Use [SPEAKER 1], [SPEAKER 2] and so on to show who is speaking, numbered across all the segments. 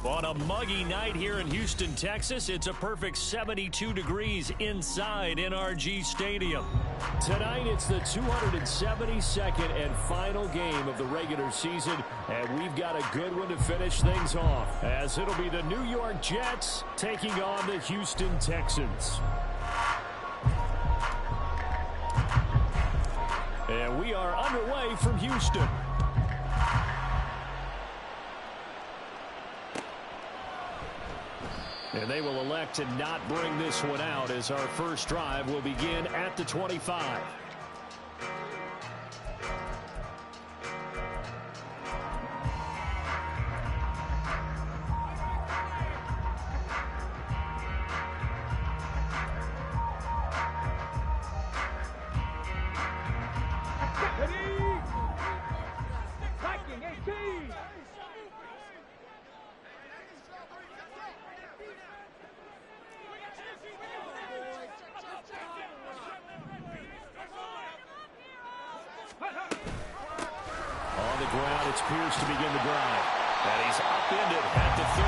[SPEAKER 1] On a muggy night here in Houston, Texas, it's a perfect 72 degrees inside NRG Stadium. Tonight, it's the 272nd and final game of the regular season, and we've got a good one to finish things off, as it'll be the New York Jets taking on the Houston Texans. And we are underway from Houston. And they will elect to not bring this one out, as our first drive will begin at the 25. It's Pierce to begin the drive. And he's upended at the 33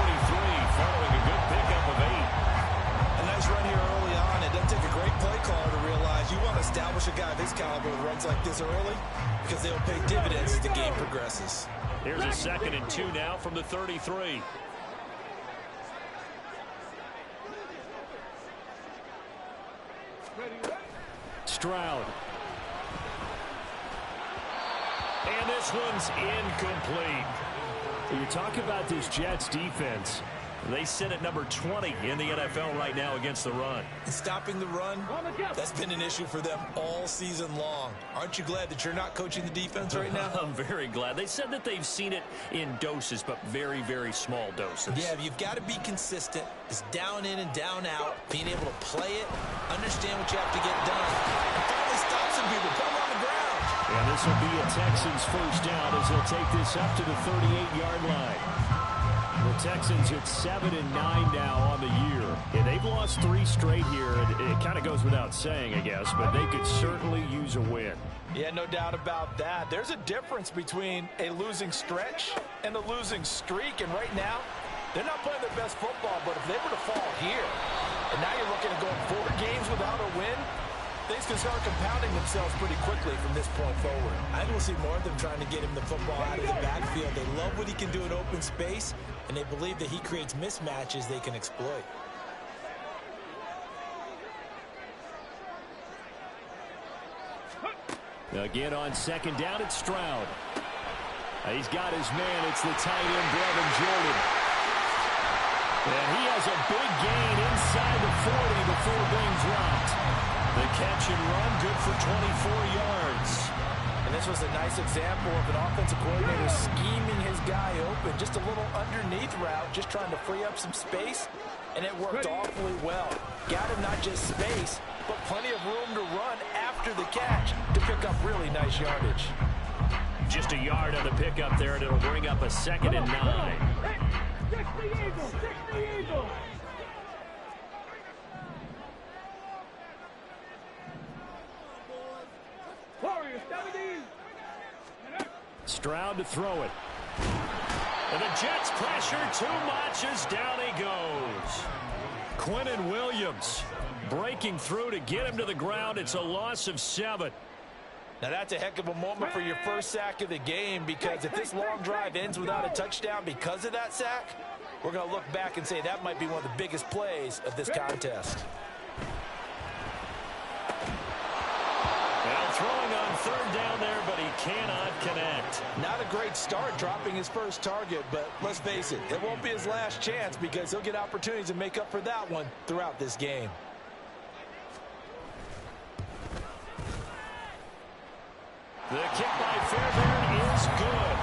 [SPEAKER 1] following a good pickup of 8.
[SPEAKER 2] A nice run here early on. It doesn't take a great play caller to realize you want to establish a guy of his caliber with runs like this early, because they'll pay dividends as the game progresses.
[SPEAKER 1] Here's a 2nd and 2 now from the 33. Stroud. And this one's incomplete. You talk about this Jets defense. They sit at number 20 in the NFL right now against the run.
[SPEAKER 2] And stopping the run, that's been an issue for them all season long. Aren't you glad that you're not coaching the defense right now?
[SPEAKER 1] I'm very glad. They said that they've seen it in doses, but very, very small doses.
[SPEAKER 2] Yeah, you've got to be consistent. It's down in and down out, being able to play it, understand what you have to get done, and finally stop some people, put them on the ground.
[SPEAKER 1] And this will be a Texans first down as they'll take this up to the 38-yard line. The Texans at 7-9 now on the year. Yeah, they've lost 3 straight here. It kind of goes without saying, I guess, but they could certainly use a win.
[SPEAKER 3] Yeah, no doubt about that. There's a difference between a losing stretch and a losing streak, and right now, they're not playing their best football, but if they were to fall here, and now you're looking at going 4 games without a win, things can start compounding themselves pretty quickly from this point forward.
[SPEAKER 2] I will see more of them trying to get him the football out of the backfield. They love what he can do in open space, and they believe that he creates mismatches they can exploit.
[SPEAKER 1] Again on 2nd down, it's Stroud. He's got his man. It's the tight end, Brevin Jordan. And he has a big gain inside the 40 before being dropped. The catch and run, good for 24 yards.
[SPEAKER 3] And this was a nice example of an offensive coordinator scheming his guy open. Just a little underneath route, just trying to free up some space, and it worked awfully well. Got him not just space, but plenty of room to run after the catch to pick up really nice yardage.
[SPEAKER 1] Just a yard on the pickup there, and it'll bring up a 2nd and 9.
[SPEAKER 4] Six the Eagle!
[SPEAKER 1] Stroud to throw it. And the Jets pressure too much as down he goes. Quentin Williams breaking through to get him to the ground. It's a loss of 7.
[SPEAKER 3] Now that's a heck of a moment for your first sack of the game, because if this long drive ends without a touchdown because of that sack, we're going to look back and say that might be one of the biggest plays of this contest.
[SPEAKER 1] Now throwing on 3rd down there, but he cannot connect.
[SPEAKER 3] Not a great start dropping his first target, but let's face it, it won't be his last chance, because he'll get opportunities to make up for that one throughout this game.
[SPEAKER 1] The kick by Fairbairn is good.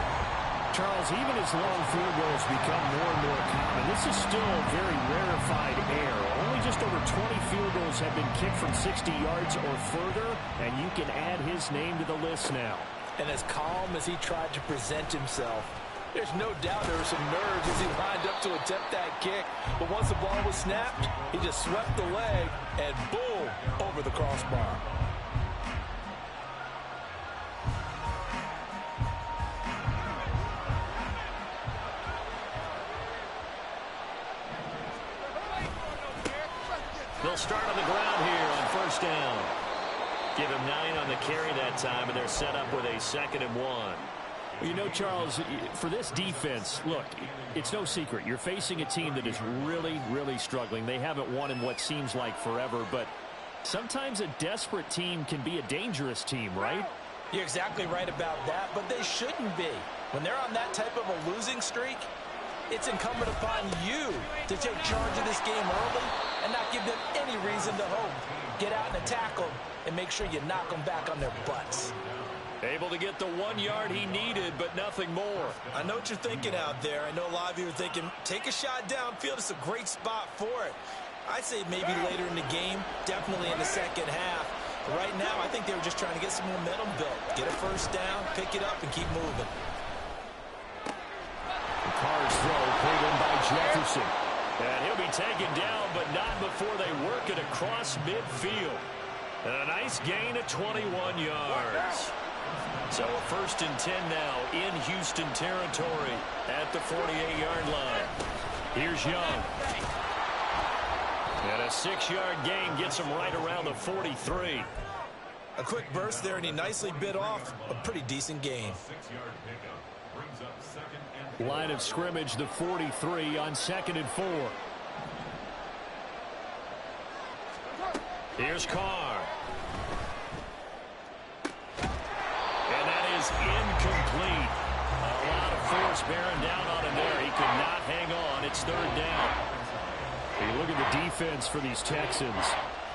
[SPEAKER 1] Charles, even as long field goals become more and more common, this is still a very rarefied air. Only just over 20 field goals have been kicked from 60 yards or further, and you can add his name to the list now.
[SPEAKER 3] And as calm as he tried to present himself, there's no doubt there were some nerves as he lined up to attempt that kick. But once the ball was snapped, he just swept the leg and boom, over the crossbar.
[SPEAKER 1] start on the ground here on first down. Give him 9 on the carry that time, and they're set up with a 2nd and 1.
[SPEAKER 5] Well, you know, Charles, for this defense, look, it's no secret. You're facing a team that is really, really struggling. They haven't won in what seems like forever, but sometimes a desperate team can be a dangerous team, right?
[SPEAKER 3] You're exactly right about that, but they shouldn't be. When they're on that type of a losing streak, it's incumbent upon you to take charge of this game early and not give them any reason to hope. Get out and attack them and make sure you knock them back on their butts.
[SPEAKER 1] Able to get the 1 yard he needed, but nothing more.
[SPEAKER 2] I know what you're thinking out there. I know a lot of you are thinking, take a shot downfield. It's a great spot for it. I'd say maybe later in the game, definitely in the second half. But right now, I think they were just trying to get some momentum built. Get a first down, pick it up, and keep moving.
[SPEAKER 5] The Cards throw pulled in by Jefferson.
[SPEAKER 1] And he'll be taken down, but not before they work it across midfield. And a nice gain of 21 yards. So a 1st and 10 now in Houston territory at the 48-yard line. Here's Young. And a 6-yard gain gets him right around the 43.
[SPEAKER 2] A quick burst there, and he nicely bit off a pretty decent gain.
[SPEAKER 5] Line of scrimmage, the 43 on 2nd and 4.
[SPEAKER 1] Here's Carr. And that is incomplete. A lot of force bearing down on him there. He could not hang on. It's 3rd down.
[SPEAKER 5] You look at the defense for these Texans.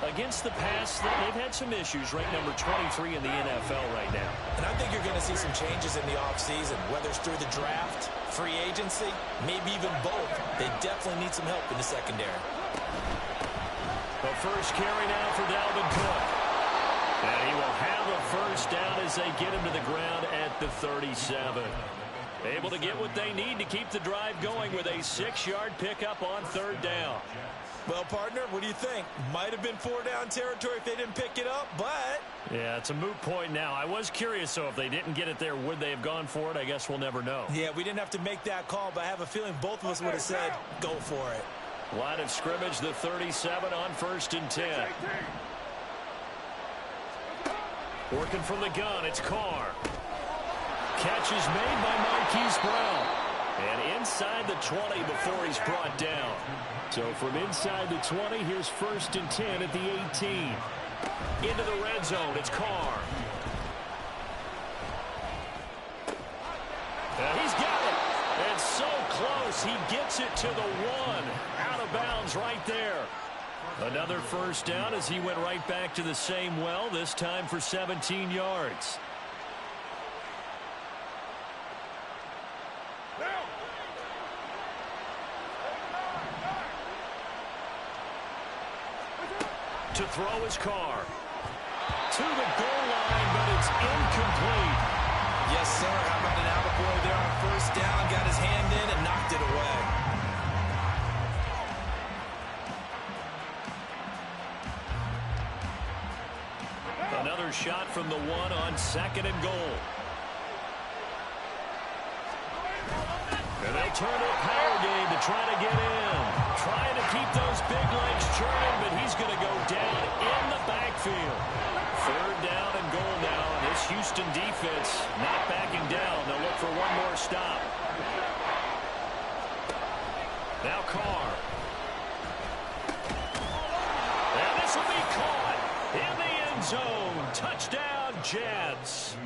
[SPEAKER 1] Against the pass, they've had some issues. Ranked number 23 in the NFL right now.
[SPEAKER 2] And I think you're going to see some changes in the offseason, whether it's through the draft, free agency, maybe even both. They definitely need some help in the secondary.
[SPEAKER 1] The first carry now for Dalvin Cook. And he will have a first down as they get him to the ground at the 37. Able to get what they need to keep the drive going with a 6-yard pickup on 3rd down.
[SPEAKER 2] Well, partner, what do you think? Might have been 4-down territory if they didn't pick it up, but...
[SPEAKER 1] Yeah, it's a moot point now. I was curious, so if they didn't get it there, would they have gone for it? I guess we'll never know.
[SPEAKER 2] Yeah, we didn't have to make that call, but I have a feeling both of us would have said, go for it.
[SPEAKER 1] Line of scrimmage, the 37 on 1st and 10. Working from the gun, it's Carr. Catch is made by Marquise Brown. And inside the 20 before he's brought down.
[SPEAKER 5] So from inside the 20, here's 1st and 10 at the 18.
[SPEAKER 1] Into the red zone, it's Carr. And he's got it. And so close, he gets it to the 1. Out of bounds right there. Another first down as he went right back to the same well, this time for 17 yards. To throw his Carr. To the goal line, but it's incomplete.
[SPEAKER 2] Yes, sir. How about an attaboy there on 1st down? Got his hand in and knocked it away.
[SPEAKER 1] Another shot from the 1 on 2nd and goal. And they'll turn to a power game to try to get in. Trying to keep those big legs churning, but he's going to go down in the backfield. 3rd down and goal now. This Houston defense not backing down. They'll look for one more stop. Now Carr. And this will be caught in the end zone. Touchdown, Jets.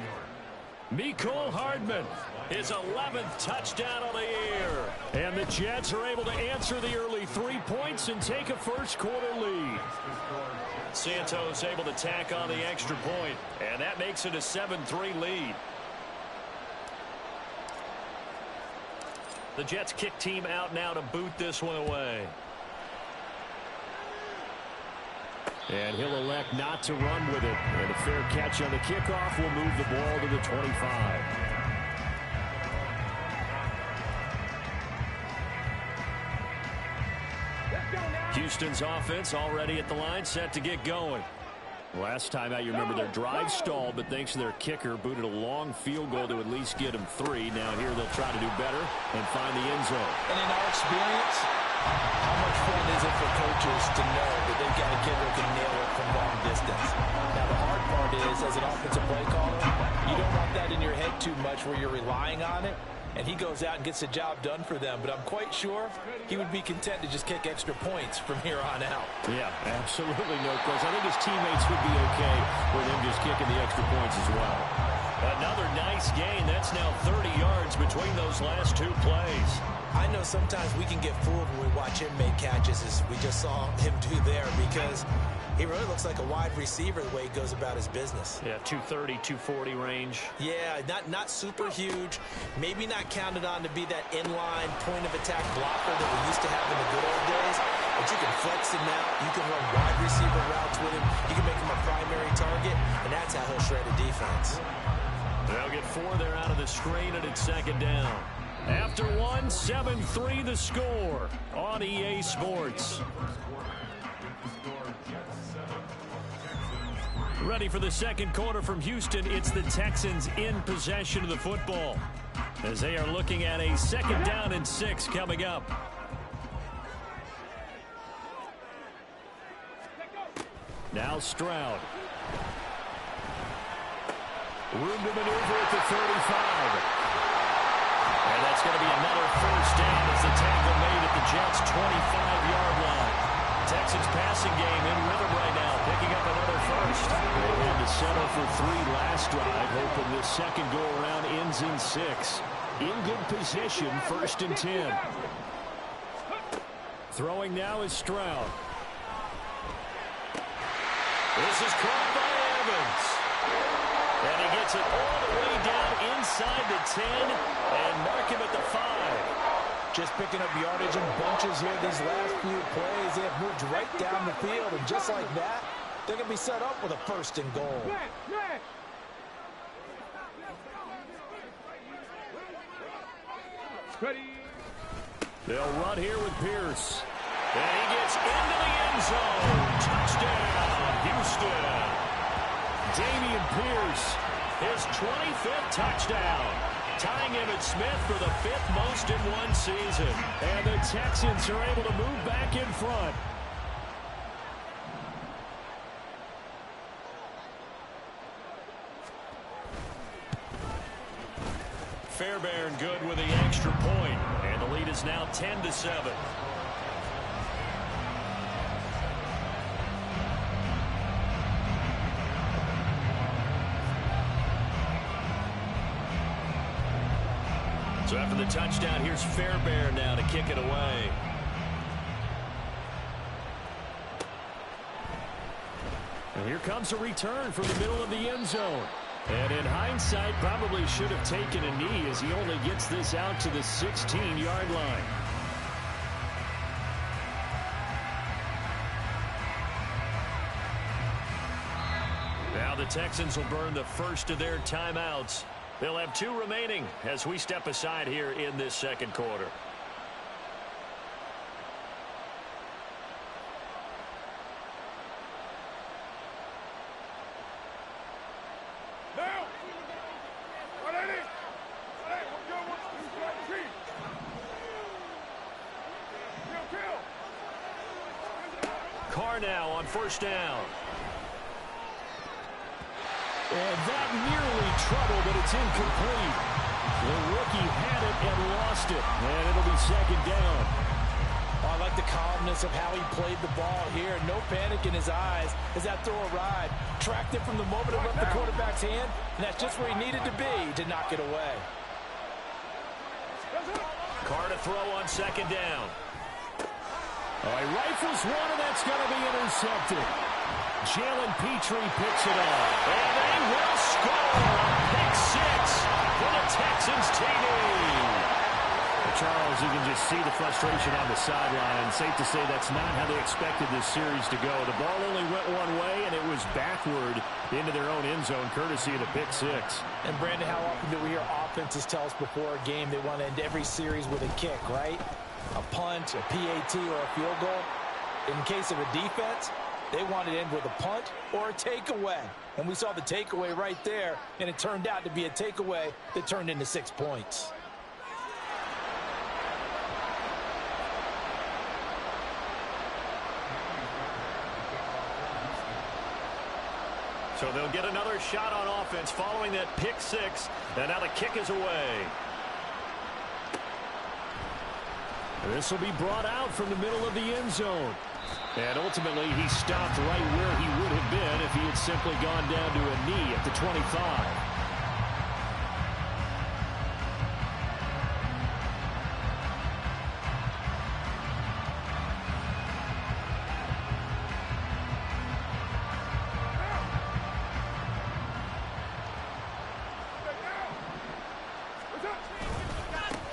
[SPEAKER 1] Mecole Hardman, his 11th touchdown of the year.
[SPEAKER 5] And the Jets are able to answer the early 3 points and take a first-quarter lead.
[SPEAKER 1] Santos able to tack on the extra point, and that makes it a 7-3 lead. The Jets kick team out now to boot this one away.
[SPEAKER 5] And he'll elect not to run with it. And a fair catch on the kickoff will move the ball to the 25.
[SPEAKER 1] Houston's offense already at the line, set to get going.
[SPEAKER 5] Last time out, you remember their drive stalled, but thanks to their kicker, booted a long field goal to at least get them 3. Now here they'll try to do better and find the end zone.
[SPEAKER 3] And in our experience,
[SPEAKER 2] How much fun is it for coaches to know that they've got a kid who can nail it from long distance? Now, the hard part is, as an offensive play caller, you don't want that in your head too much where you're relying on it, and he goes out and gets the job done for them. But I'm quite sure he would be content to just kick extra points from here on out.
[SPEAKER 5] Yeah, absolutely no question. I think his teammates would be okay with him just kicking the extra points as well. Another nice gain. That's now 30 yards between those last two plays.
[SPEAKER 2] I know sometimes we can get fooled when we watch him make catches, as we just saw him do there, because he really looks like a wide receiver the way he goes about his business.
[SPEAKER 5] Yeah, 230, 240 range.
[SPEAKER 2] Yeah, not super huge. Maybe not counted on to be that inline point-of-attack blocker that we used to have in the good old days. But you can flex him out. You can run wide receiver routes with him. You can make him a primary target, and that's how he'll shred a defense.
[SPEAKER 5] They'll get 4 there out of the screen, and it's second down. After one, 7-3 the score on EA Sports. Ready for the second quarter from Houston. It's the Texans in possession of the football as they are looking at a second down and 6 coming up. Now Stroud. Room to maneuver at the 35. And that's going to be another first down as the tackle made at the Jets' 25-yard line. Texans passing game in rhythm right now, picking up another first. They had to settle for 3 last drive, hoping this second go-around ends in 6. In good position, 1st and 10. Throwing now is Stroud. This is caught by Evans. And he gets it all the way down inside the 10 and mark him at the 5.
[SPEAKER 3] Just picking up yardage in bunches here these last few plays. They have moved right down the field, and just like that, they're going to be set up with a 1st and goal.
[SPEAKER 5] They'll run here with Pierce. And he gets into the end zone. Touchdown, Houston. Damian Pierce, his 25th touchdown, tying Emmitt Smith for the 5th most in one season. And the Texans are able to move back in front. Fairbairn good with the extra point, and the lead is now 10-7. So after the touchdown, here's Fairbairn now to kick it away. And here comes a return from the middle of the end zone. And in hindsight, probably should have taken a knee as he only gets this out to the 16-yard line. Now the Texans will burn the first of their timeouts. They'll have 2 remaining as we step aside here in this second quarter. Carr now on 1st down. And that nearly trouble, but it's incomplete. The rookie had it and lost it. And it'll be second down.
[SPEAKER 3] Oh, I like the calmness of how he played the ball here. No panic in his eyes as that throw arrived. Tracked it from the moment it left the quarterback's hand, and that's just where he needed to be to knock it away.
[SPEAKER 5] Carr to throw on second down. Oh, he rifles one, and that's going to be intercepted. Jalen Petrie picks it up. And they will score. Pick 6 for the Texans TV. Charles, you can just see the frustration on the sideline. Safe to say that's not how they expected this series to go. The ball only went one way, and it was backward into their own end zone, courtesy of the pick 6.
[SPEAKER 3] And, Brandon, how often do we hear offenses tell us before a game they want to end every series with a kick, right? A punt, a PAT, or a field goal. In case of a defense, they want to end with a punt or a takeaway. And we saw the takeaway right there, and it turned out to be a takeaway that turned into 6 points.
[SPEAKER 5] So they'll get another shot on offense following that pick six. And now the kick is away. This will be brought out from the middle of the end zone. And ultimately, he stopped right where he would have been if he had simply gone down to a knee at the 25.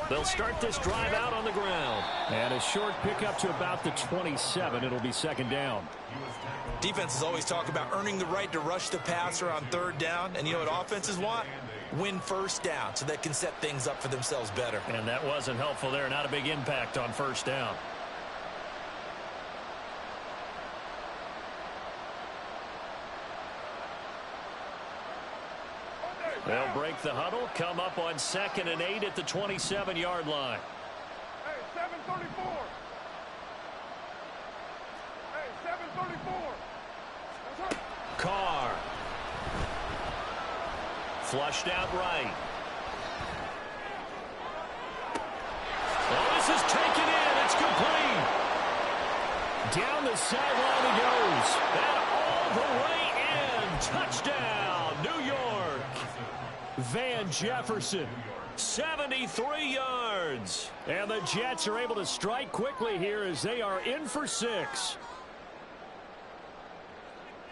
[SPEAKER 5] They'll start this drive out on the ground. And a short pickup to about the 27. It'll be second down.
[SPEAKER 2] Defenses always talk about earning the right to rush the passer on third down. And you know what offenses want? Win first down so they can set things up for themselves better.
[SPEAKER 5] And that wasn't helpful there. Not a big impact on first down. They'll break the huddle, come up on 2nd and 8 at the 27-yard line.
[SPEAKER 4] Hey, 734. Hey, 734.
[SPEAKER 5] Carr. Flushed out right. Oh, this is taken in. It's complete. Down the sideline he goes. And all the way in. Touchdown, New York. Van Jefferson, 73 yards. And the Jets are able to strike quickly here as they are in for 6.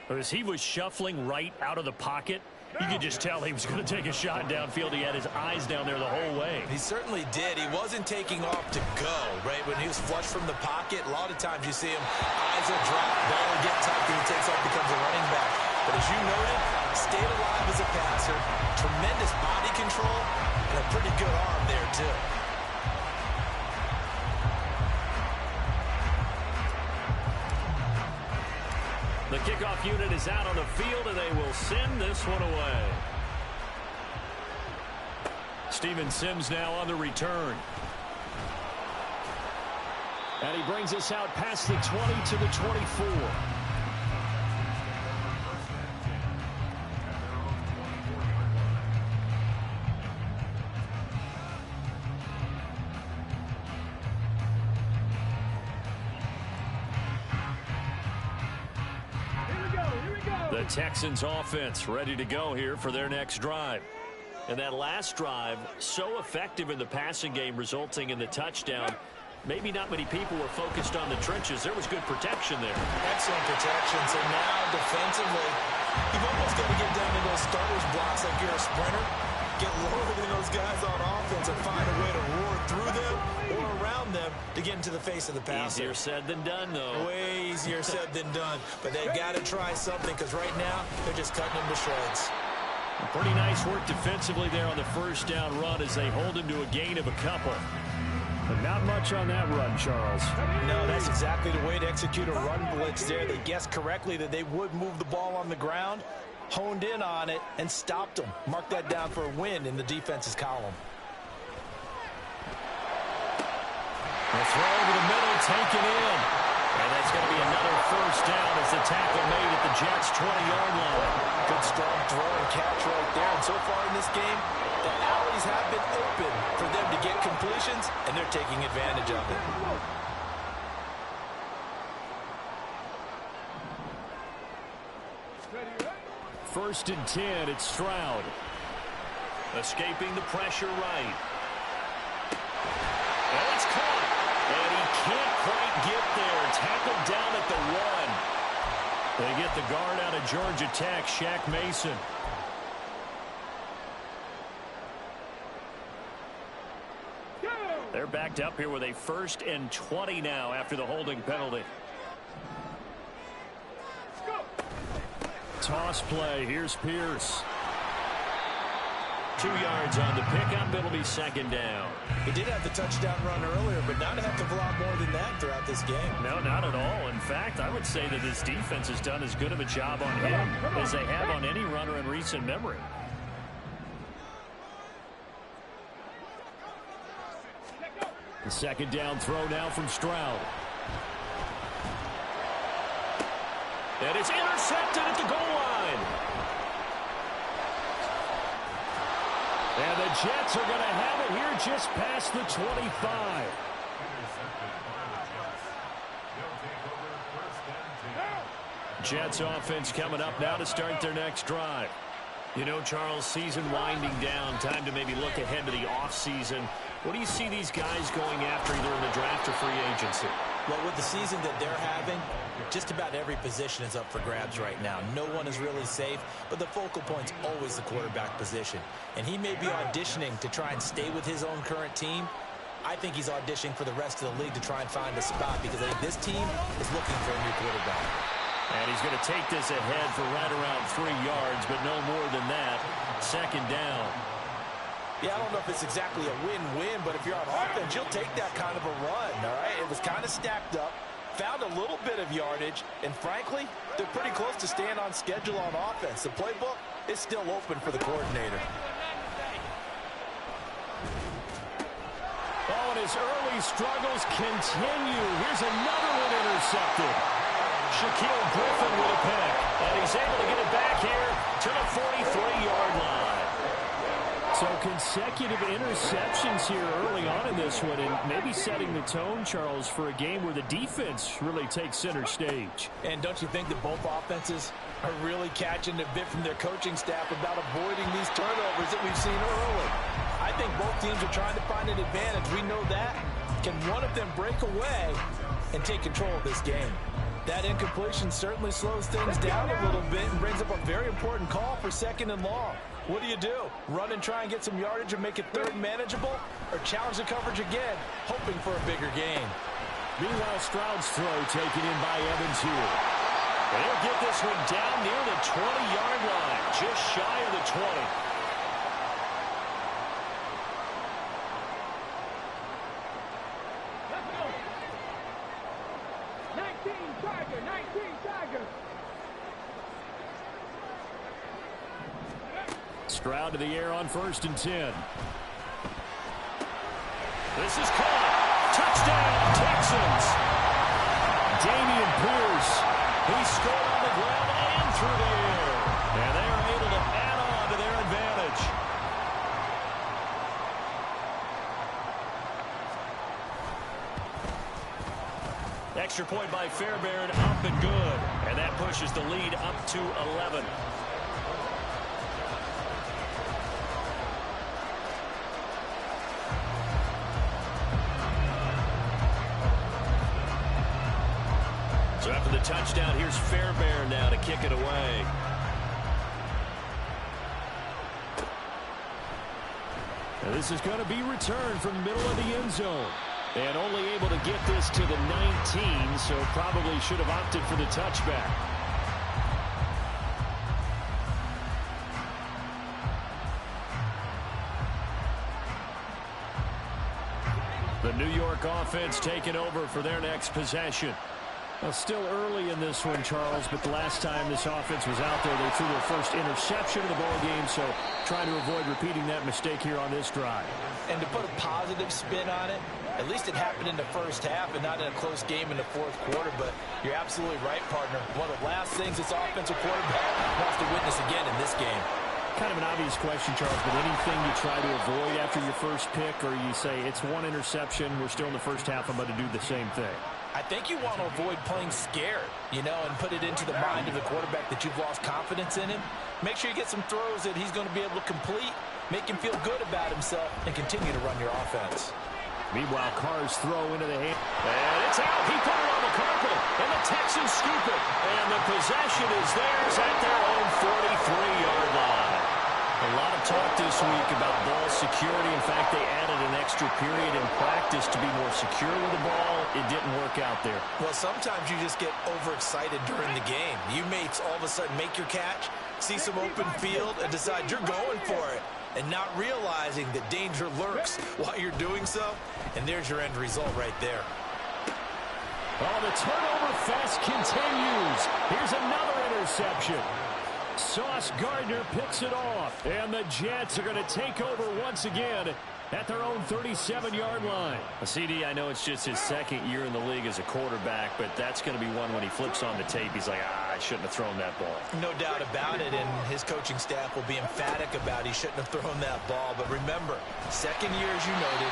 [SPEAKER 5] As he was shuffling right out of the pocket, you could just tell he was going to take a shot downfield. He had his eyes down there the whole way.
[SPEAKER 2] He certainly did. He wasn't taking off to go, right? When he was flushed from the pocket, a lot of times you see him, eyes will drop, ball will get tucked, and he takes off, becomes a running back. But as you noted, stayed alive as a passer, tremendous body control, and a pretty good arm there, too.
[SPEAKER 5] The kickoff unit is out on the field, and they will send this one away. Steven Sims now on the return. And he brings us out past the 20 to the 24. The Texans offense ready to go here for their next drive. And that last drive, so effective in the passing game, resulting in the touchdown. Maybe not many people were focused on the trenches. There was good protection there.
[SPEAKER 2] Excellent protection. So now defensively, you've almost got to get down to those starters blocks like you're a sprinter. Get lower than those guys on offense and find a way to roar through them or around them to get into the face of the passer.
[SPEAKER 5] Easier said than done, though.
[SPEAKER 2] Way easier said than done. But they've got to try something because right now they're just cutting them to shreds.
[SPEAKER 5] Pretty nice work defensively there on the first down run as they hold him to a gain of a couple. But not much on that run, Charles.
[SPEAKER 2] No, that's exactly the way to execute a run blitz there. They guessed correctly that they would move the ball on the ground, honed in on it, and stopped them. Mark that down for a win in the defense's column.
[SPEAKER 5] The throw over the middle, taken in. And that's going to be another first down as the tackle made at the Jets' 20-yard line.
[SPEAKER 2] Good strong throw and catch right there. And so far in this game, the alleys have been open for them to get completions, and they're taking advantage of it.
[SPEAKER 5] First and 10, it's Stroud. Escaping the pressure right. And it's caught. And he can't quite get there. Tackled down at the 1. They get the guard out of Georgia Tech, Shaq Mason. They're backed up here with a 1st and 20 now after the holding penalty. Toss play. Here's Pierce. 2 yards on the pickup. It'll be second down.
[SPEAKER 2] He did have the touchdown run earlier, but not a heck of a lot more than that throughout this game.
[SPEAKER 5] No, not at all. In fact, I would say that his defense has done as good of a job on him as they have on any runner in recent memory. The second down throw now from Stroud. And it's intercepted at the goal line.
[SPEAKER 1] And the Jets are going to have it here just past the 25. Jets offense coming up now to start their next drive. You know, Charles, season winding down, time to maybe look ahead to the offseason. What do you see these guys going after either in the draft or free agency?
[SPEAKER 2] Well, with the season that they're having, just about every position is up for grabs right now. No one is really safe, but the focal point's always the quarterback position. And he may be auditioning to try and stay with his own current team. I think he's auditioning for the rest of the league to try and find a spot because I think this team is looking for a new quarterback.
[SPEAKER 1] And he's going to take this ahead for right around 3 yards, but no more than that. Second down.
[SPEAKER 2] Yeah, I don't know if it's exactly a win-win, but if you're on offense, you'll take that kind of a run, all right? It was kind of stacked up, found a little bit of yardage, and frankly, they're pretty close to staying on schedule on offense. The playbook is still open for the coordinator.
[SPEAKER 1] Oh, and his early struggles continue. Here's another one intercepted. Shaquille Griffin with a pick, and he's able to get it back here to the 43-yard line. So consecutive interceptions here early on in this one, and maybe setting the tone, Charles, for a game where the defense really takes center stage.
[SPEAKER 2] And don't you think that both offenses are really catching a bit from their coaching staff about avoiding these turnovers that we've seen early? I think both teams are trying to find an advantage. We know that. Can one of them break away and take control of this game? That incompletion certainly slows things down a little bit and brings up a very important call for 2nd and long. What do? Run and try and get some yardage and make it third and manageable? Or challenge the coverage again, hoping for a bigger gain?
[SPEAKER 1] Meanwhile, Stroud's throw taken in by Evans here. And he'll get this one down near the 20-yard line, just shy of the 20. Stroud to the air on 1st and 10. This is caught. Touchdown, Texans. Damian Pierce. He scored on the ground and through the air. And they are able to add on to their advantage. Extra point by Fairbairn, up and good. And that pushes the lead up to 11. So after the touchdown, here's Fairbairn now to kick it away. And this is going to be returned from the middle of the end zone. And only able to get this to the 19, so probably should have opted for the touchback. The New York offense taking over for their next possession. Well, still early in this one, Charles, but the last time this offense was out there, they threw their first interception of the ball game, so trying to avoid repeating that mistake here on this drive.
[SPEAKER 2] And to put a positive spin on it, at least it happened in the first half and not in a close game in the 4th quarter, but you're absolutely right, partner. One of the last things this offensive quarterback wants to witness again in this game.
[SPEAKER 1] Kind of an obvious question, Charles, but anything you try to avoid after your first pick, or you say it's one interception, we're still in the first half, I'm going to do the same thing?
[SPEAKER 2] I think you want to avoid playing scared, and put it into the mind of the quarterback that you've lost confidence in him. Make sure you get some throws that he's going to be able to complete, make him feel good about himself, and continue to run your offense.
[SPEAKER 1] Meanwhile, Carr's throw into the hand. And it's out. He put it on the carpet, and the Texans scoop it. And the possession is theirs at their own 43-yard line. A lot of talk this week about ball security. In fact, they added an extra period in practice to be more secure with the ball. It didn't work out there.
[SPEAKER 2] Well, sometimes you just get overexcited during the game. You may all of a sudden make your catch, see some open field, and decide you're going for it, and not realizing that danger lurks while you're doing so. And there's your end result right there.
[SPEAKER 1] Oh, the turnover fest continues. Here's another interception. Sauce Gardner picks it off, and the Jets are going to take over once again
[SPEAKER 5] at their own 37-yard line.
[SPEAKER 1] CD, I know it's just his second year in the league as a quarterback, but that's going to be one when he flips on the tape, he's like, I shouldn't have thrown that ball.
[SPEAKER 2] No doubt about it, and his coaching staff will be emphatic about he shouldn't have thrown that ball. But remember, second year, as you noted,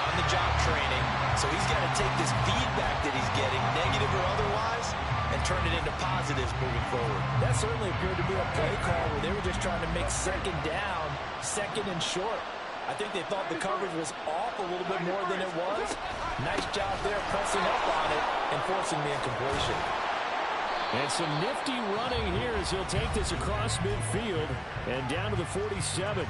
[SPEAKER 2] on-the-job training, so he's got to take this feedback that he's getting, negative or otherwise, and turn it into positives moving forward.
[SPEAKER 3] That certainly appeared to be a play call where they were just trying to make second down, second and short. I think they thought the coverage was off a little bit more than it was. Nice job there pressing up on it and forcing the incompletion.
[SPEAKER 5] And some nifty running here as he'll take this across midfield and down to the 47.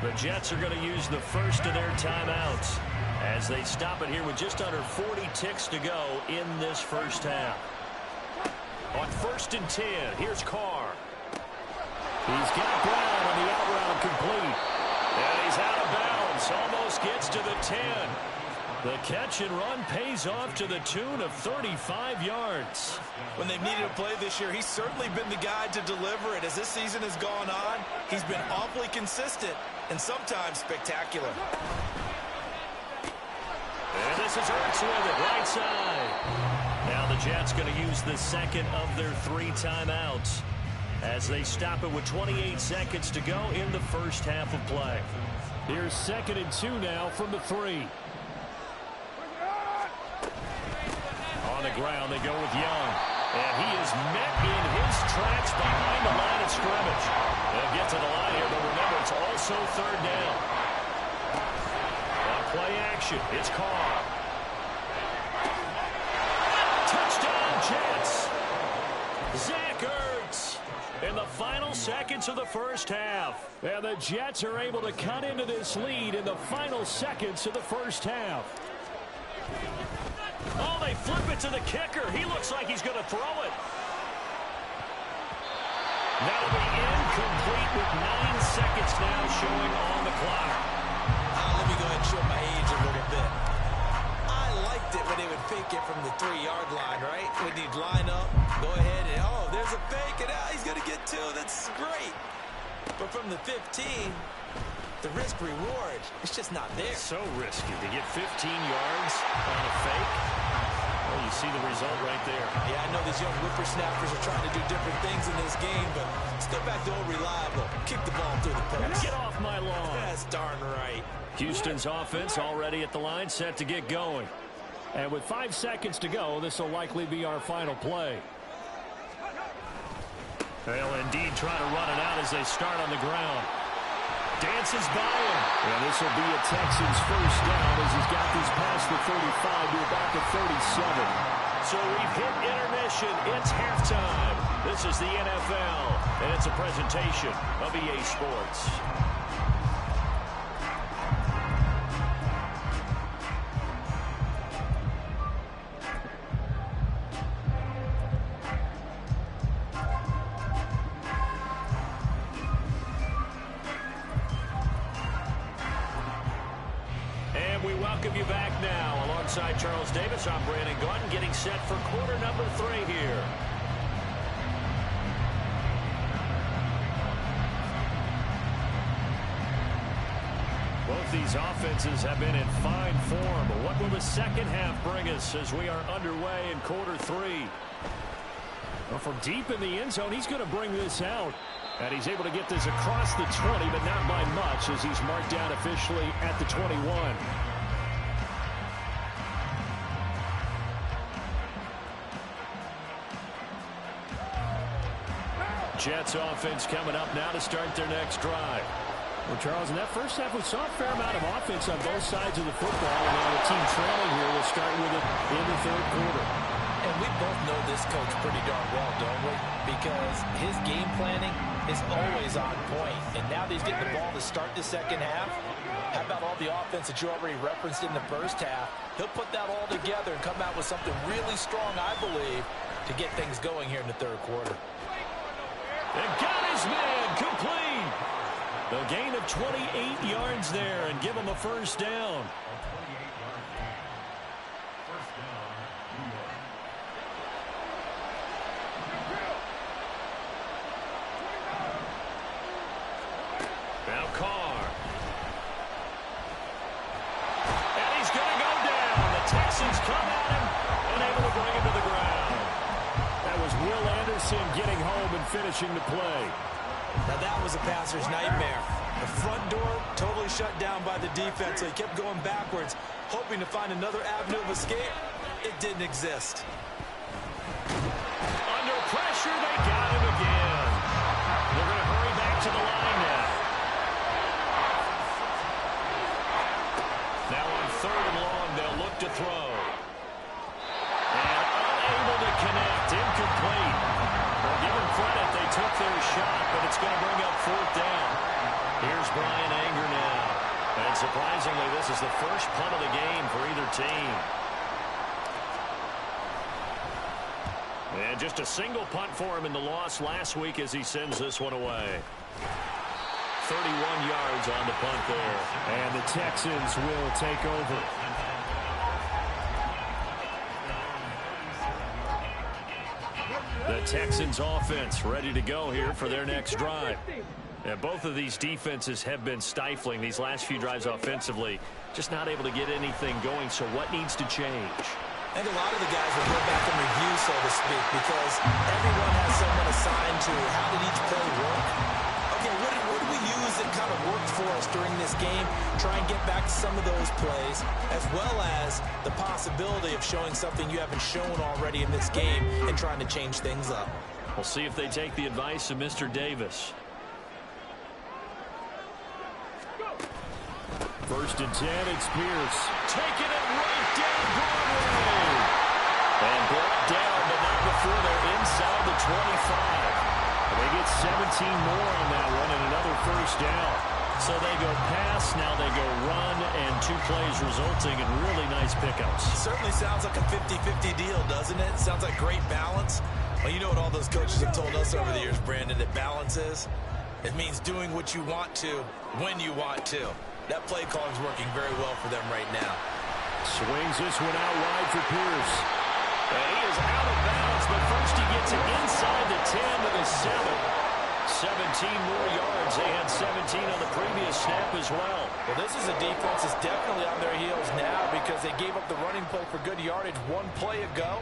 [SPEAKER 1] The Jets are going to use the first of their timeouts as they stop it here with just under 40 ticks to go in this first half. On 1st and 10, here's Carr.
[SPEAKER 5] He's got Brown on the out route complete.
[SPEAKER 1] And he's out of bounds. Almost gets to the 10.
[SPEAKER 5] The catch and run pays off to the tune of 35 yards.
[SPEAKER 2] When they've needed a play this year, he's certainly been the guy to deliver it. As this season has gone on, he's been awfully consistent and sometimes spectacular.
[SPEAKER 1] And this is Ertz with it, right side. Now the Jets going to use the second of their 3 timeouts as they stop it with 28 seconds to go in the first half of play.
[SPEAKER 5] Here's 2nd and 2 now from the 3. On the ground, they go with Young. And he is met in his tracks behind the line of scrimmage.
[SPEAKER 1] They'll get to the line here, but remember, it's also 3rd down. On play action, it's Carr. Touchdown, Jets. Zach Ertz in the final seconds of the first half.
[SPEAKER 5] And the Jets are able to cut into this lead in the final seconds of the first half.
[SPEAKER 1] Oh, they flip it to the kicker. He looks like he's going to throw it. That'll be incomplete with 9 seconds now showing on the clock.
[SPEAKER 2] Let me go ahead and show my age a little bit. I liked it when they would fake it from the 3-yard line, right? When he'd line up, go ahead, and there's a fake, and he's going to get 2. That's great. But from the 15, the risk-reward, it's just not there.
[SPEAKER 1] So risky to get 15 yards on a fake. Well, you see the result right there.
[SPEAKER 2] Yeah, I know these young whippersnappers are trying to do different things in this game, but let's go back to old reliable. Kick the ball through the post.
[SPEAKER 5] Get off my lawn.
[SPEAKER 2] That's darn right.
[SPEAKER 1] Houston's offense already at the line, set to get going.
[SPEAKER 5] And with 5 seconds to go, this will likely be our final play.
[SPEAKER 1] They'll indeed try to run it out as they start on the ground. Dances by him.
[SPEAKER 5] And this will be a Texans first down as he's got these past the 35 to about the 37.
[SPEAKER 1] So we've hit intermission. It's halftime. This is the NFL, and it's a presentation of EA Sports. You back now alongside Charles Davis. I'm Brandon Gaudin getting set for quarter number 3 here. Both these offenses have been in fine form. But what will the second half bring us as we are underway in quarter 3?
[SPEAKER 5] Well, from deep in the end zone, he's going to bring this out. And he's able to get this across the 20, but not by much as he's marked down officially at the 21.
[SPEAKER 1] Jets offense coming up now to start their next drive.
[SPEAKER 5] Well, Charles, in that first half, we saw a fair amount of offense on both sides of the football. And now the team trailing here will start with it in the 3rd quarter.
[SPEAKER 2] And we both know this coach pretty darn well, don't we? Because his game planning is always on point. And now that he's getting the ball to start the second half, how about all the offense that you already referenced in the first half? He'll put that all together and come out with something really strong, I believe, to get things going here in the 3rd quarter.
[SPEAKER 1] And got his man complete. The gain of 28 yards there and give him a first down. Now Carr.
[SPEAKER 5] come at him and able to bring him to the ground. That was Will Anderson getting home and finishing the play.
[SPEAKER 2] Now that was a passer's nightmare. The front door totally shut down by the defense, so he kept going backwards, hoping to find another avenue of escape. It didn't exist.
[SPEAKER 5] Under pressure, they got him again. They're going to hurry back to the line now. Now on 3rd and long, they'll look to throw. And unable to connect, incomplete. Well, give them credit, they took their shot, but it's going to bring up 4th down. Here's Brian Anger now. And surprisingly, this is the first punt of the game for either team. And just a single punt for him in the loss last week as he sends this one away. 31 yards on the punt there. And the Texans will take over. The Texans offense ready to go here for their next drive. And both of these defenses have been stifling these last few drives offensively. Just not able to get anything going. So what needs to change?
[SPEAKER 2] I think a lot of the guys will go back and review, so to speak, because everyone has someone assigned to how did each play work. Okay, what did we use that kind of worked for us during this game? Try and get back to some of those plays, as well as the possibility of showing something you haven't shown already in this game and trying to change things up.
[SPEAKER 5] We'll see if they take the advice of Mr. Davis. 1st and 10, it's Pierce. Taking it right down Broadway. And brought down, but not before they're inside the 25. And they get 17 more on that one and another 1st down. So they go pass, now they go run, and 2 plays resulting in really nice pickups.
[SPEAKER 2] Certainly sounds like a 50-50 deal, doesn't it? Sounds like great balance. Well, you know what all those coaches have told us over the years, Brandon, that balance is? It means doing what you want to when you want to. That play calling is working very well for them right now.
[SPEAKER 5] Swings this one out wide for Pierce. And he is out of bounds, but first he gets it inside the 10 to the 7. 17 more yards. They had 17 on the previous snap as well.
[SPEAKER 3] Well, this is a defense that's definitely on their heels now because they gave up the running play for good yardage 1 play ago.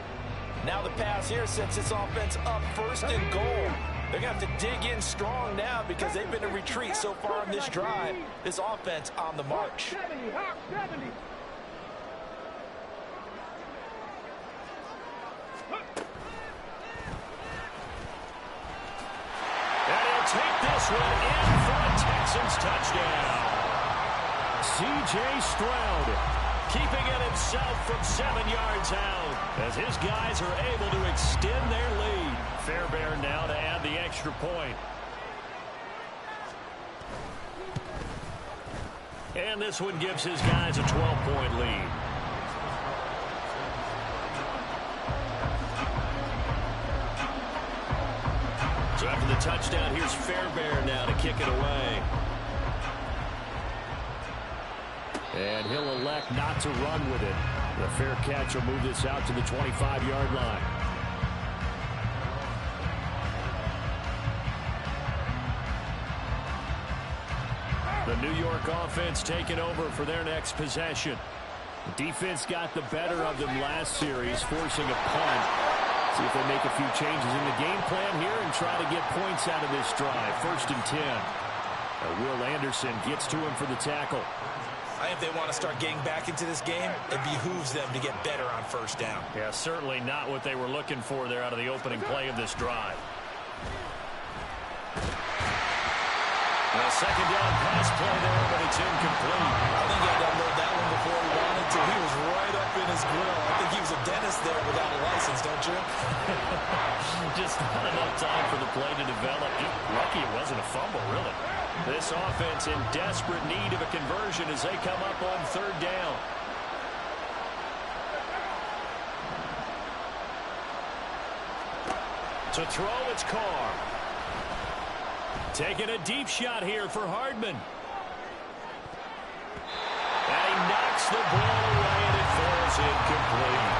[SPEAKER 3] Now the pass here sets this offense up 1st and goal. They're going to have to dig in strong now because they've been in retreat so far in this drive. This offense on the march.
[SPEAKER 4] 70, hop 70.
[SPEAKER 5] And he'll take this one in for a Texans touchdown. C.J. Stroud keeping it himself from 7 yards out as his guys are able to extend their lead. Fairbairn now to add the extra point. And this one gives his guys a 12-point lead. So after the touchdown, here's Fairbairn now to kick it away. And he'll elect not to run with it. The fair catch will move this out to the 25-yard line. The New York offense taking over for their next possession. The defense got the better of them last series, forcing a punt. See if they make a few changes in the game plan here and try to get points out of this drive. 1st and 10. Will Anderson gets to him for the tackle.
[SPEAKER 2] I think if they want to start getting back into this game, it behooves them to get better on 1st down.
[SPEAKER 5] Yeah, certainly not what they were looking for there out of the opening play of this drive. A 2nd down pass play there, but it's incomplete.
[SPEAKER 2] I think he had to unload that one before he wanted to. He was right up in his grill. I think he was a dentist there without a license, don't you?
[SPEAKER 5] Just not enough time for the play to develop. Lucky it wasn't a fumble, really. This offense in desperate need of a conversion as they come up on 3rd down. To throw, it's Carr. Taking a deep shot here for Hardman. And he knocks the ball away, and it falls incomplete.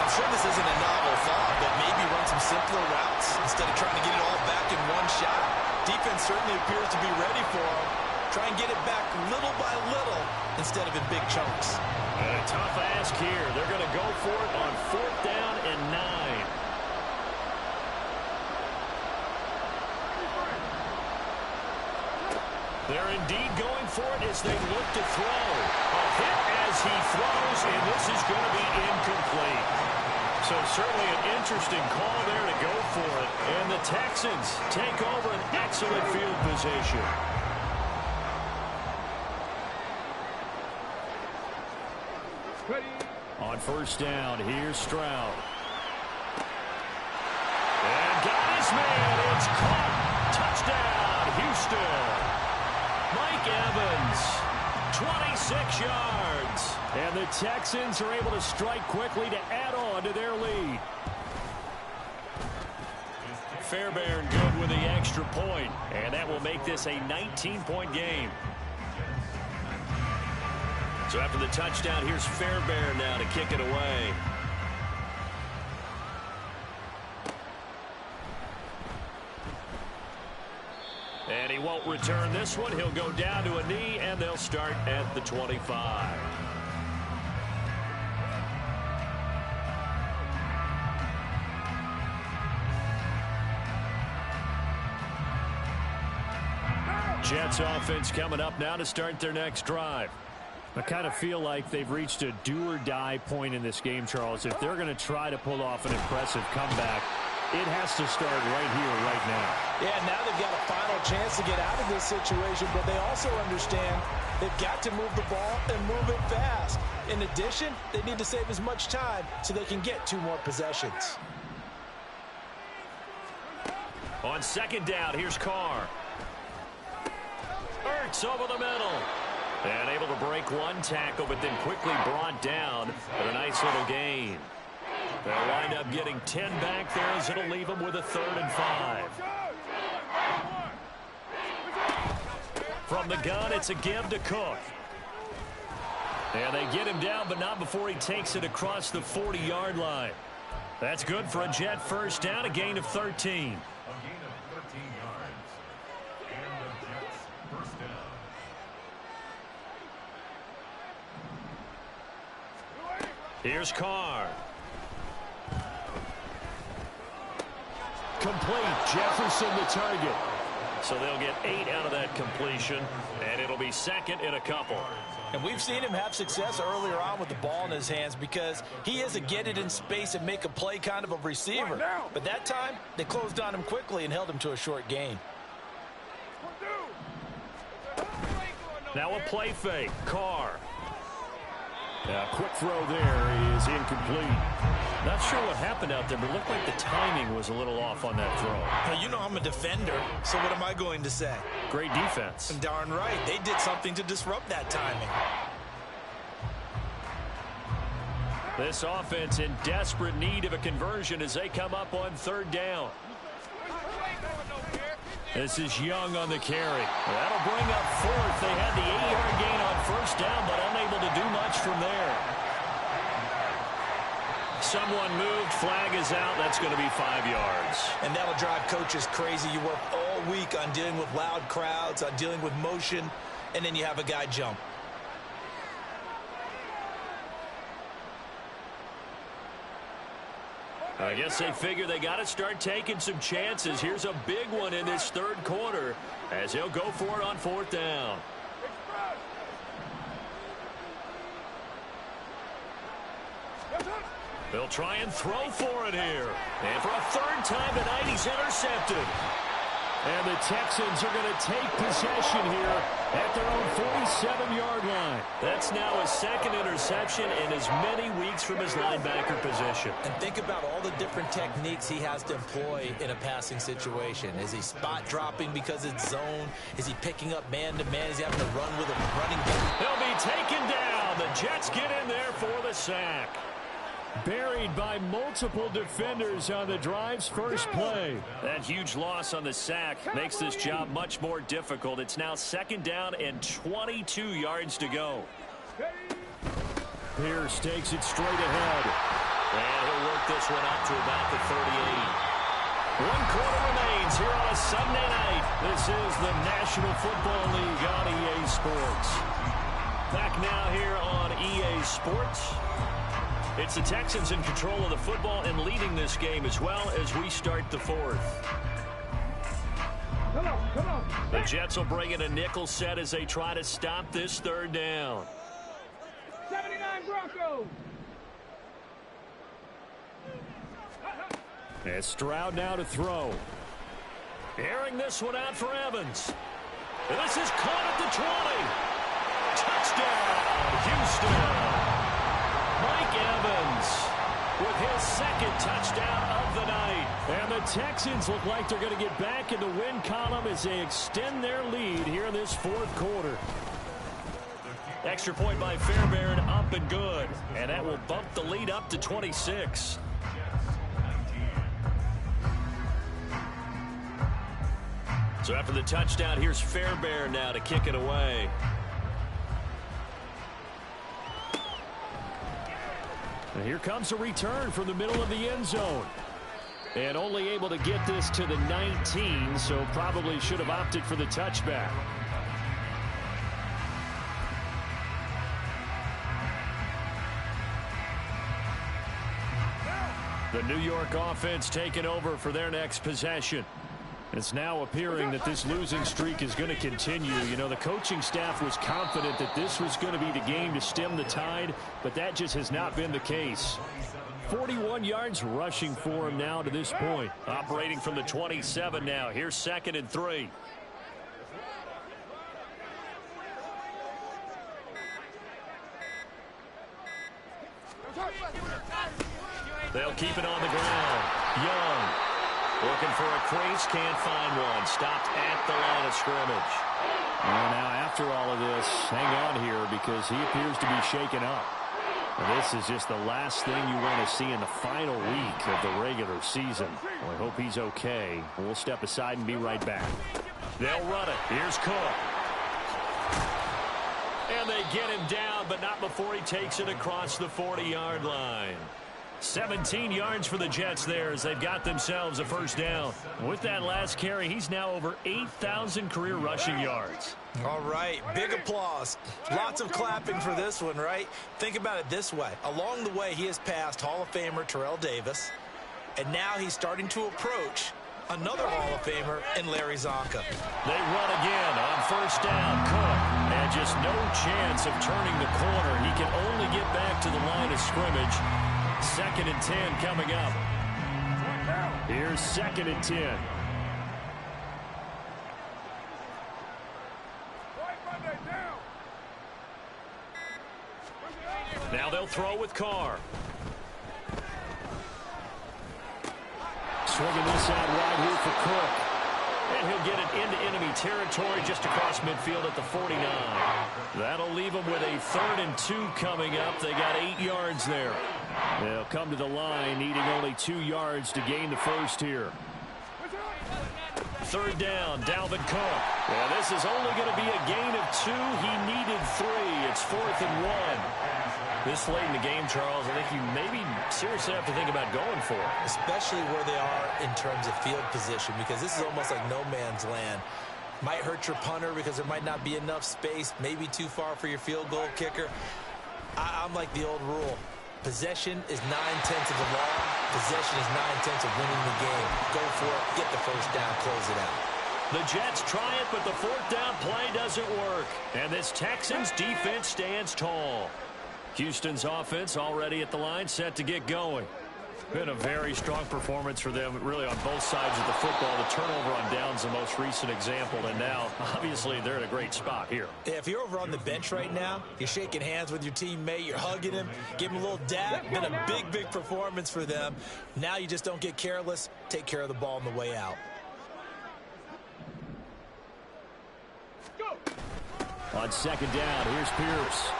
[SPEAKER 2] I'm sure this isn't a novel thought, but maybe run some simpler routes instead of trying to get it all back in one shot. Defense certainly appears to be ready for him. Try and get it back little by little instead of in big chunks.
[SPEAKER 5] And a Tough ask here. They're going to go for it on 4th down and 9. They're indeed going for it as they look to throw. A hit as he throws, and this is going to be incomplete. So certainly an interesting call there to go for it. And the Texans take over an excellent field position. On 1st down, here's Stroud. And got his man. It's caught. Touchdown, Houston. Mike Evans, 26 yards. And the Texans are able to strike quickly to add on to their lead. Fairbairn good with the extra point, and that will make this a 19-point game. So after the touchdown, here's Fairbairn now to kick it away. And he won't return this one. He'll go down to a knee, and they'll start at the 25. Jets offense coming up now to start their next drive. I kind of feel like they've reached a do-or-die point in this game, Charles. If they're going to try to pull off an impressive comeback, it has to start right here, right now.
[SPEAKER 2] Yeah, now they've got a final chance to get out of this situation, but they also understand they've got to move the ball and move it fast. In addition, they need to save as much time so they can get 2 more possessions.
[SPEAKER 5] On 2nd down, here's Carr. Ertz over the middle. And able to break 1 tackle, but then quickly brought down with a nice little gain. They'll wind up getting 10 back there as it'll leave them with a 3rd and 5. From the gun, it's a give to Cook. And they get him down, but not before he takes it across the 40-yard line. That's good for a Jet 1st down, a gain of 13. Here's Carr. Complete. Jefferson the target. So they'll get 8 out of that completion, and it'll be 2nd and a couple.
[SPEAKER 2] And we've seen him have success earlier on with the ball in his hands because he is a get it in space and make a play kind of a receiver. But that time, they closed on him quickly and held him to a short gain.
[SPEAKER 5] Now a play fake. Carr. A quick throw there is incomplete. Not sure what happened out there, but it looked like the timing was a little off on that throw.
[SPEAKER 2] Well, you know I'm a defender, so what am I going to say?
[SPEAKER 5] Great defense.
[SPEAKER 2] And darn right, they did something to disrupt that timing.
[SPEAKER 5] This offense in desperate need of a conversion as they come up on 3rd down. This is Young on the carry. That'll bring up 4th. They had the 8-yard gain on 1st down, but unable to do much from there. Someone moved. Flag is out. That's going to be 5 yards.
[SPEAKER 2] And that'll drive coaches crazy. You work all week on dealing with loud crowds, on dealing with motion, and then you have a guy jump.
[SPEAKER 5] I guess they figure they got to start taking some chances. Here's a big one in this 3rd quarter as he'll go for it on 4th down. They'll try and throw for it here. And for a 3rd time tonight, he's intercepted. And the Texans are going to take possession here at their own 47-yard line. That's now his 2nd interception in as many weeks from his linebacker position.
[SPEAKER 2] And think about all the different techniques he has to employ in a passing situation. Is he spot dropping because it's zone? Is he picking up man-to-man? Is he having to run with a running back?
[SPEAKER 5] He'll be taken down. The Jets get in there for the sack. Buried by multiple defenders on the drive's first play. That huge loss on the sack makes this job much more difficult. It's now 2nd down and 22 yards to go. Pierce takes it straight ahead. And he'll work this one out to about the 38. 1 quarter remains here on a Sunday night. This is the National Football League on EA Sports. Back now here on
[SPEAKER 1] EA Sports. It's the Texans in control of the football and leading this game as well as we start the fourth.
[SPEAKER 4] Come on.
[SPEAKER 1] The Jets will bring in a nickel set as they try to stop this third down.
[SPEAKER 4] 79 Broncos.
[SPEAKER 1] And Stroud now to throw. Airing this one out for Evans. And this is caught at the 20. Touchdown, Houston. Mike Evans with his second touchdown of the night. And the Texans look like they're going to get back in the win column as they extend their lead here in this fourth quarter. Extra point by Fairbairn, up and good. And that will bump the lead up to 26. So after the touchdown, here's Fairbairn now to kick it away. And here comes a return from the middle of the end zone. And only able to get this to the 19, so probably should have opted for the touchback. The New York offense taking over for their next possession. It's now appearing that this losing streak is going to continue. You know, the coaching staff was confident that this was going to be the game to stem the tide, but that just has not been the case. 41 yards rushing for him now to this point. Operating from the 27 now. Here's 2nd and 3. They'll keep it on the ground. Young. Looking for a crease, can't find one. Stopped at the line of scrimmage.
[SPEAKER 5] Well, now after all of this, hang on here because he appears to be shaken up. And this is just the last thing you want to see in the final week of the regular season. Well, I hope he's okay. We'll step aside and be right back.
[SPEAKER 1] They'll run it. Here's Cook. And they get him down, but not before he takes it across the 40-yard line. 17 yards for the Jets there as they've got themselves a first down. With that last carry, he's now over 8,000 career rushing yards.
[SPEAKER 2] All right, big applause. Lots of clapping for this one, right? Think about it this way. Along the way, he has passed Hall of Famer Terrell Davis, and now he's starting to approach another Hall of Famer in Larry Zonka.
[SPEAKER 1] They run again on first down. Cook, and just no chance of turning the corner. He can only get back to the line of scrimmage. 2nd and 10 coming up. Here's 2nd and 10. Now they'll throw with Carr. Swinging this out wide here for Cook. And he'll get it into enemy territory just across midfield at the 49. That'll leave them with a 3rd and 2 coming up. They got 8 yards there. They'll come to the line needing only 2 yards to gain the first here. 3rd down, Dalvin Cook. Well, this is only going to be a gain of 2. He needed 3. It's 4th and 1. This late in the game, Charles, I think you maybe seriously have to think about going for it.
[SPEAKER 2] Especially where they are in terms of field position, because this is almost like no man's land. Might hurt your punter because there might not be enough space, maybe too far for your field goal kicker. I'm like the old rule. Possession is 9/10 of the law. Possession is 9/10 of winning the game. Go for it, get the first down, close it out.
[SPEAKER 1] The Jets try it, but the 4th down play doesn't work. And this Texans defense stands tall. Houston's offense already at the line, set to get going. Been a very strong performance for them, really, on both sides of the football. The turnover on downs, the most recent example, and now, obviously, they're in a great spot here.
[SPEAKER 2] Yeah, if you're over on the bench right now, you're shaking hands with your teammate, you're hugging him, give him a little dap. Been a big, big performance for them. Now you just don't get careless. Take care of the ball on the way out.
[SPEAKER 1] On 2nd down, here's Pierce.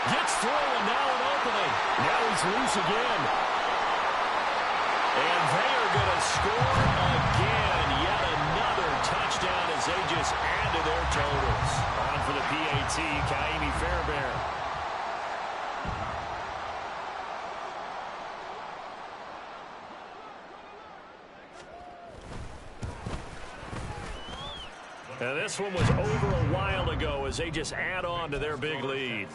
[SPEAKER 1] Gets through, and now an opening. Now he's loose again. And they are going to score again. Yet another touchdown as they just add to their totals. On for the PAT, Kaimi Fairbairn. And this this one was over a while ago as they just add on to their big lead.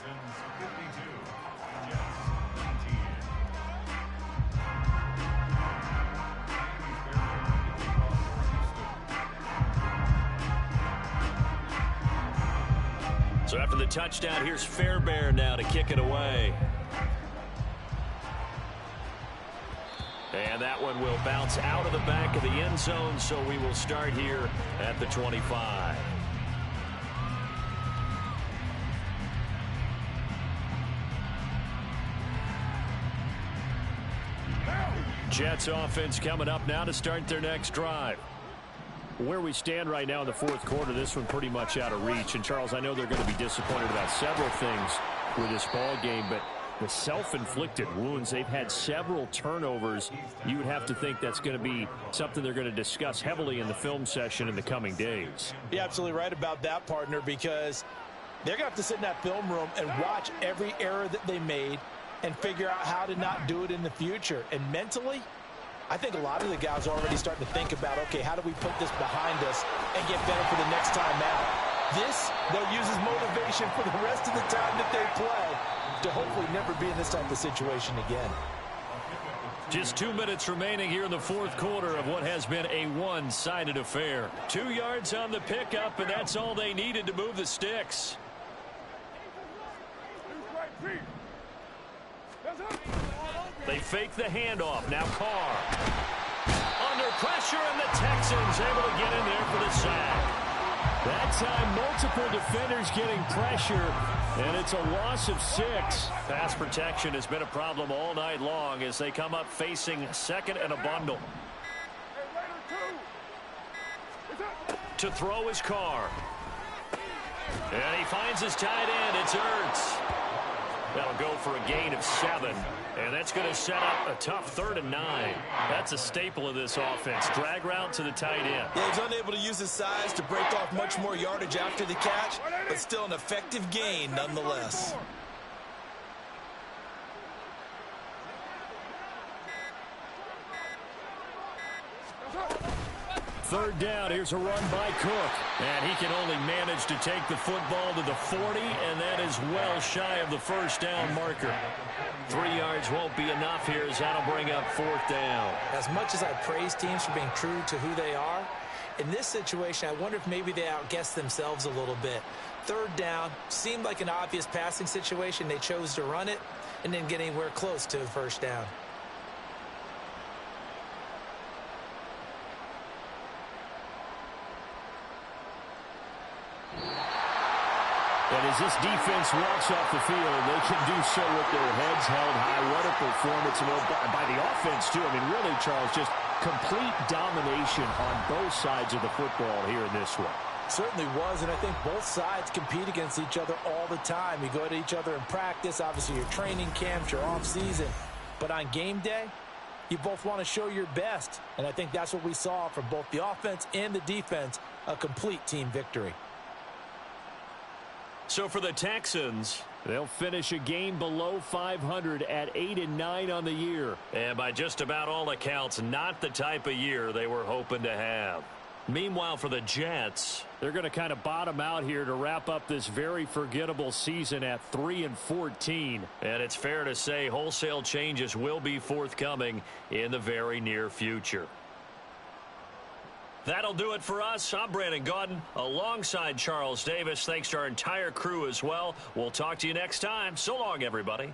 [SPEAKER 1] So after the touchdown, here's Fairbairn now to kick it away. And that one will bounce out of the back of the end zone, so we will start here at the 25. Jets offense coming up now to start their next drive. Where we stand right now in the fourth quarter, this one pretty much out of reach. And, Charles, I know they're going to be disappointed about several things with this ball game, but the self-inflicted wounds, they've had several turnovers. You would have to think that's going to be something they're going to discuss heavily in the film session in the coming days.
[SPEAKER 2] You're absolutely right about that, partner, because they're going to have to sit in that film room and watch every error that they made and figure out how to not do it in the future. And mentally, I think a lot of the guys are already starting to think about, okay, how do we put this behind us and get better for the next time out? This, they'll use as motivation for the rest of the time that they play to hopefully never be in this type of situation again.
[SPEAKER 1] Just 2 minutes remaining here in the fourth quarter of what has been a one-sided affair. 2 yards on the pickup, and that's all they needed to move the sticks. They fake the handoff. Now Carr. Under pressure, and the Texans able to get in there for the sack. That time, multiple defenders getting pressure, and it's a loss of 6. Pass protection has been a problem all night long as they come up facing second and a bundle. To throw his Carr. And he finds his tight end. It's Ertz. That'll go for a gain of 7. And that's going to set up a tough 3rd and 9. That's a staple of this offense. Drag route to the tight end.
[SPEAKER 2] Yeah, he's unable to use his size to break off much more yardage after the catch, but still an effective gain nonetheless.
[SPEAKER 1] Third down, here's a run by Cook. And he can only manage to take the football to the 40, and that is well shy of the first down marker. 3 yards won't be enough here as that'll bring up 4th down.
[SPEAKER 2] As much as I praise teams for being true to who they are, in this situation, I wonder if maybe they outguessed themselves a little bit. 3rd down seemed like an obvious passing situation. They chose to run it and didn't get anywhere close to the first down.
[SPEAKER 1] And as this defense walks off the field, they can do so with their heads held high. What a performance by the offense, too. I mean, really, Charles, just complete domination on both sides of the football here in this one.
[SPEAKER 2] Certainly was, and I think both sides compete against each other all the time. You go to each other in practice, obviously your training camps, your off-season. But on game day, you both want to show your best. And I think that's what we saw from both the offense and the defense, a complete team victory.
[SPEAKER 1] So for the Texans, they'll finish a game below 500 at 8-9 on the year. And by just about all accounts, not the type of year they were hoping to have. Meanwhile, for the Jets, they're going to kind of bottom out here to wrap up this very forgettable season at 3-14. And it's fair to say wholesale changes will be forthcoming in the very near future. That'll do it for us. I'm Brandon Gaudin alongside Charles Davis. Thanks to our entire crew as well. We'll talk to you next time. So long, everybody.